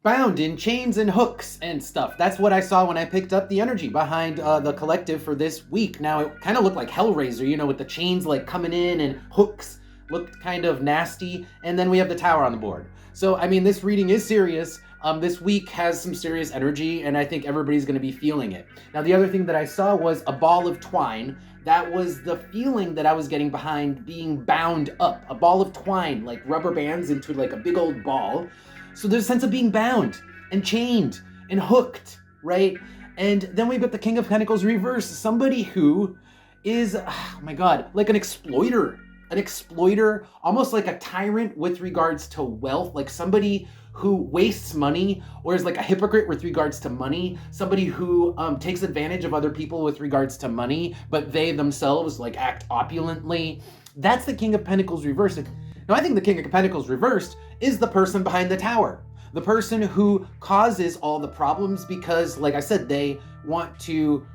bound in chains and hooks and stuff. That's what I saw when I picked up the energy behind the collective for this week. Now, it kind of looked like Hellraiser, you know, with the chains like coming in and hooks looked kind of nasty. And then we have the tower on the board. So, I mean, this reading is serious. This week has some serious energy, and I think everybody's going to be feeling it. Now, the other thing that I saw was a ball of twine. That was the feeling that I was getting behind being bound up. A ball of twine, like rubber bands into like a big old ball. So there's a sense of being bound and chained and hooked, right? And then we've got the King of Pentacles reverse. Somebody who is, oh my God, like an exploiter, almost like a tyrant with regards to wealth, like somebody who wastes money or is like a hypocrite with regards to money, somebody who takes advantage of other people with regards to money, but they themselves like act opulently. That's the King of Pentacles reversed. Now, I think the King of Pentacles reversed is the person behind the tower, the person who causes all the problems because, like I said, they want to,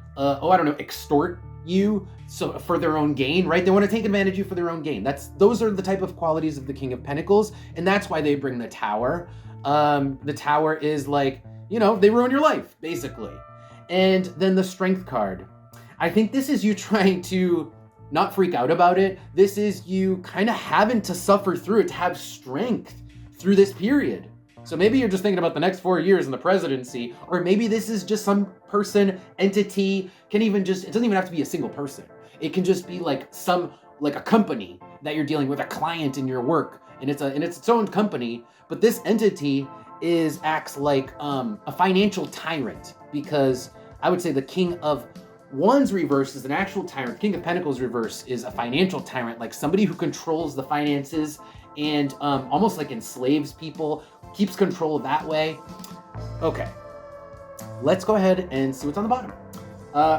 extort you so for their own gain, right? They want to take advantage of you for their own gain. Those are the type of qualities of the King of Pentacles, and that's why they bring the tower. The tower is like, you know, they ruin your life, basically. And then the Strength card. I think this is you trying to not freak out about it. This is you kind of having to suffer through it to have strength through this period. So maybe you're just thinking about the next 4 years in the presidency, or maybe this is just some person, entity, it doesn't even have to be a single person. It can just be like a company that you're dealing with, a client in your work, and it's its own company, but this entity acts like a financial tyrant, because I would say the King of Wands reverse is an actual tyrant. King of Pentacles reverse is a financial tyrant, like somebody who controls the finances and almost like enslaves people, keeps control that way. Okay, let's go ahead and see what's on the bottom.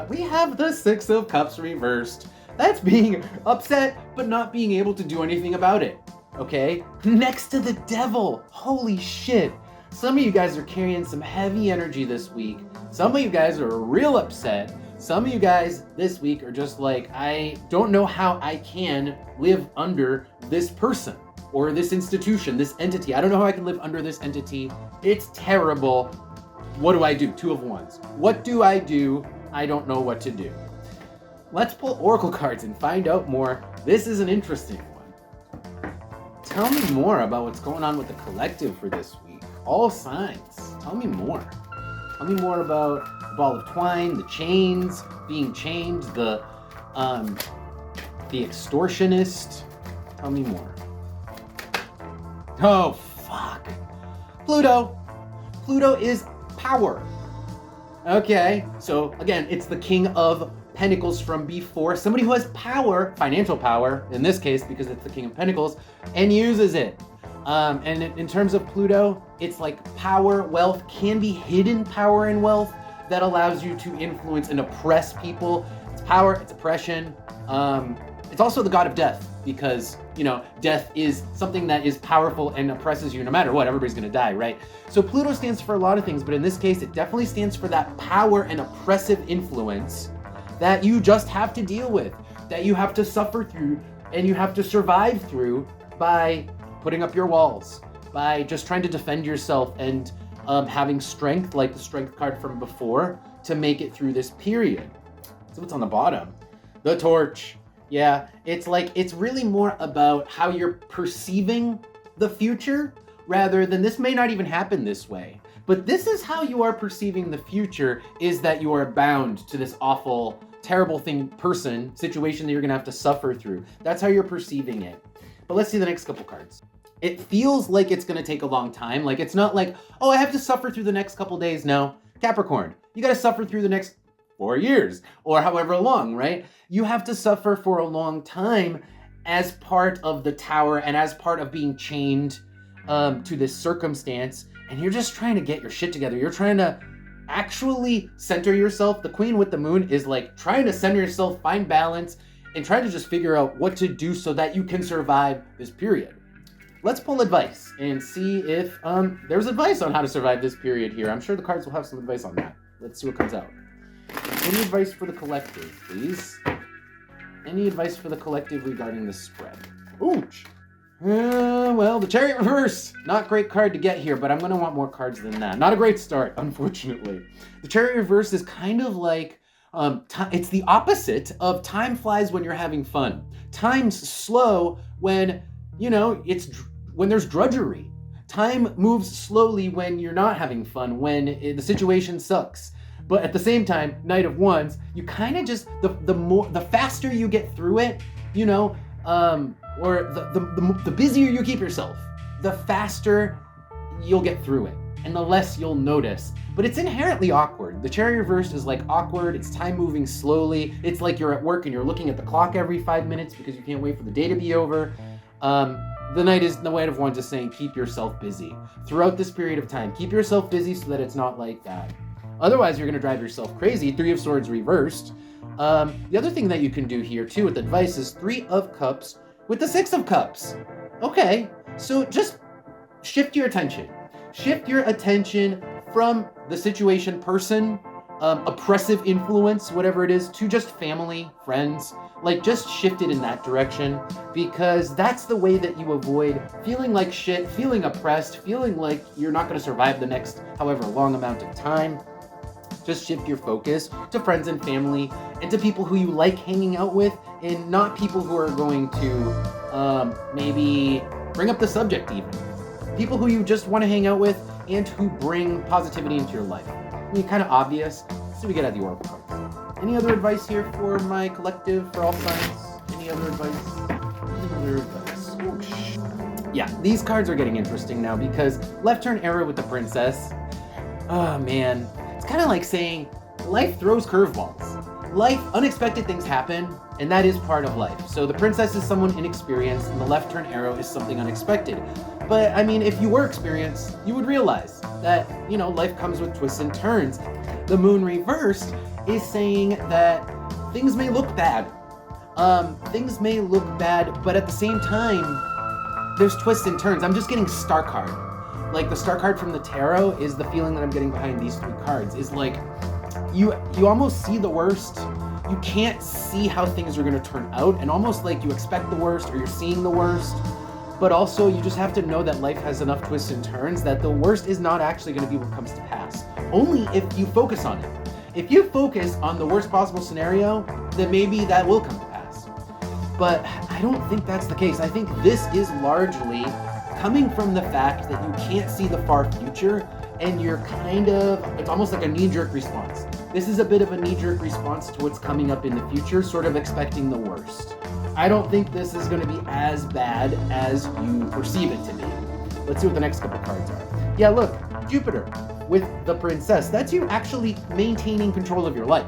We have the Six of Cups reversed. That's being upset, but not being able to do anything about it. Okay, next to the Devil. Holy shit. Some of you guys are carrying some heavy energy this week. Some of you guys are real upset. Some of you guys this week are just like, I don't know how I can live under this person or this institution, this entity. I don't know how I can live under this entity. It's terrible. What do I do? Two of Wands. What do? I don't know what to do. Let's pull Oracle cards and find out more. This is an interesting one. Tell me more about what's going on with the collective for this week. All signs. Tell me more. Tell me more about the ball of twine, the chains, being chained, the extortionist. Tell me more. Oh, fuck. Pluto. Pluto is power. Okay, so again, it's the King of Pentacles from before. Somebody who has power, financial power, in this case, because it's the King of Pentacles, and uses it. And in terms of Pluto, it's like power, wealth, can be hidden power and wealth that allows you to influence and oppress people. It's power, it's oppression. It's also the god of death because, you know, death is something that is powerful and oppresses you no matter what. Everybody's gonna die, right? So Pluto stands for a lot of things, but in this case, it definitely stands for that power and oppressive influence that you just have to deal with, that you have to suffer through and you have to survive through by putting up your walls, by just trying to defend yourself and having strength, like the Strength card from before, to make it through this period. So what's on the bottom? The Torch. Yeah, it's really more about how you're perceiving the future rather than this may not even happen this way. But this is how you are perceiving the future, is that you are bound to this awful, terrible situation that you're gonna have to suffer through. That's how you're perceiving it. But let's see the next couple cards. It feels like it's gonna take a long time. Like it's not like, oh, I have to suffer through the next couple days. No, Capricorn, you gotta suffer through the next 4 years or however long, right? You have to suffer for a long time as part of the tower and as part of being chained to this circumstance. And you're just trying to get your shit together. You're trying to actually center yourself. The Queen with the Moon is like trying to center yourself, find balance, and try to just figure out what to do so that you can survive this period. Let's pull advice and see if there's advice on how to survive this period here. I'm sure the cards will have some advice on that. Let's see what comes out. Any advice for the collective, please? Any advice for the collective regarding the spread? Ouch! Well, the Chariot reverse. Not great card to get here, but I'm going to want more cards than that. Not a great start, unfortunately. The Chariot reverse is kind of like, it's the opposite of time flies when you're having fun. Time's slow when, when there's drudgery. Time moves slowly when you're not having fun, when the situation sucks. But at the same time, Knight of Wands, you kind of just, the faster you get through it, or the busier you keep yourself, the faster you'll get through it, and the less you'll notice. But it's inherently awkward. The Chariot reversed is like awkward, it's time moving slowly, it's like you're at work and you're looking at the clock every 5 minutes because you can't wait for the day to be over. The Knight of Wands is saying keep yourself busy. Throughout this period of time, keep yourself busy so that it's not like that. Otherwise, you're going to drive yourself crazy. 3 of Swords reversed. The other thing that you can do here, too, with advice is 3 of Cups with the 6 of Cups. Okay, so just shift your attention. Shift your attention from the situation, person, oppressive influence, whatever it is, to just family, friends. Like, just shift it in that direction, because that's the way that you avoid feeling like shit, feeling oppressed, feeling like you're not going to survive the next however long amount of time. Just shift your focus to friends and family and to people who you like hanging out with, and not people who are going to maybe bring up the subject even. People who you just want to hang out with and who bring positivity into your life. I mean, kind of obvious. So we get out the Oracle cards. Any other advice here for my collective, for all signs? Any other advice? Yeah, these cards are getting interesting now because left turn arrow with the Princess. Oh man, it's kind of like saying life throws curveballs. Unexpected things happen, and that is part of life. So the Princess is someone inexperienced, and the left turn arrow is something unexpected. But I mean, if you were experienced, you would realize that, life comes with twists and turns. The Moon reversed is saying that things may look bad. But at the same time, there's twists and turns. I'm just getting star card. Like the star card from the tarot is the feeling that I'm getting behind these 3 cards. Is like, you almost see the worst. You can't see how things are going to turn out, and almost like you expect the worst or you're seeing the worst. But also, you just have to know that life has enough twists and turns that the worst is not actually going to be what comes to pass. Only if you focus on it. If you focus on the worst possible scenario, then maybe that will come to pass. But I don't think that's the case. I think this is largely coming from the fact that you can't see the far future, and you're it's almost like a knee-jerk response. This is a bit of a knee-jerk response to what's coming up in the future, sort of expecting the worst. I don't think this is going to be as bad as you perceive it to be. Let's see what the next couple cards are. Yeah, look, Jupiter with the Princess. That's you actually maintaining control of your life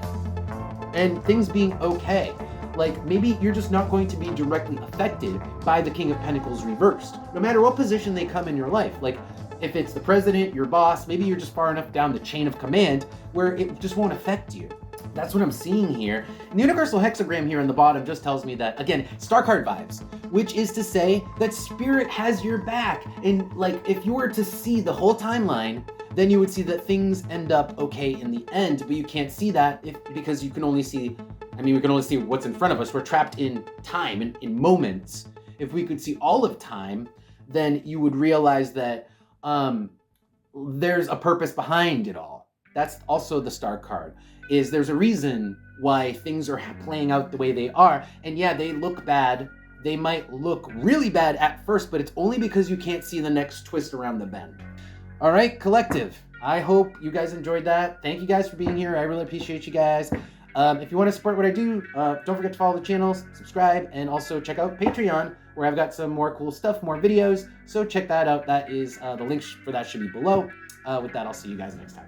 and things being okay. Like, maybe you're just not going to be directly affected by the King of Pentacles reversed, no matter what position they come in your life. Like, if it's the president, your boss, maybe you're just far enough down the chain of command where it just won't affect you. That's what I'm seeing here. And the universal hexagram here on the bottom just tells me that, again, star card vibes, which is to say that spirit has your back. And like, if you were to see the whole timeline, then you would see that things end up okay in the end, but you can't see that because you can only see, we can only see what's in front of us. We're trapped in time, in moments. If we could see all of time, then you would realize that there's a purpose behind it all. That's also the star card, is there's a reason why things are playing out the way they are. And yeah, they look bad. They might look really bad at first, but it's only because you can't see the next twist around the bend. All right, collective. I hope you guys enjoyed that. Thank you guys for being here. I really appreciate you guys. If you want to support what I do, don't forget to follow the channels, subscribe, and also check out Patreon, where I've got some more cool stuff, more videos. So check that out. That is the link for that should be below. With that, I'll see you guys next time.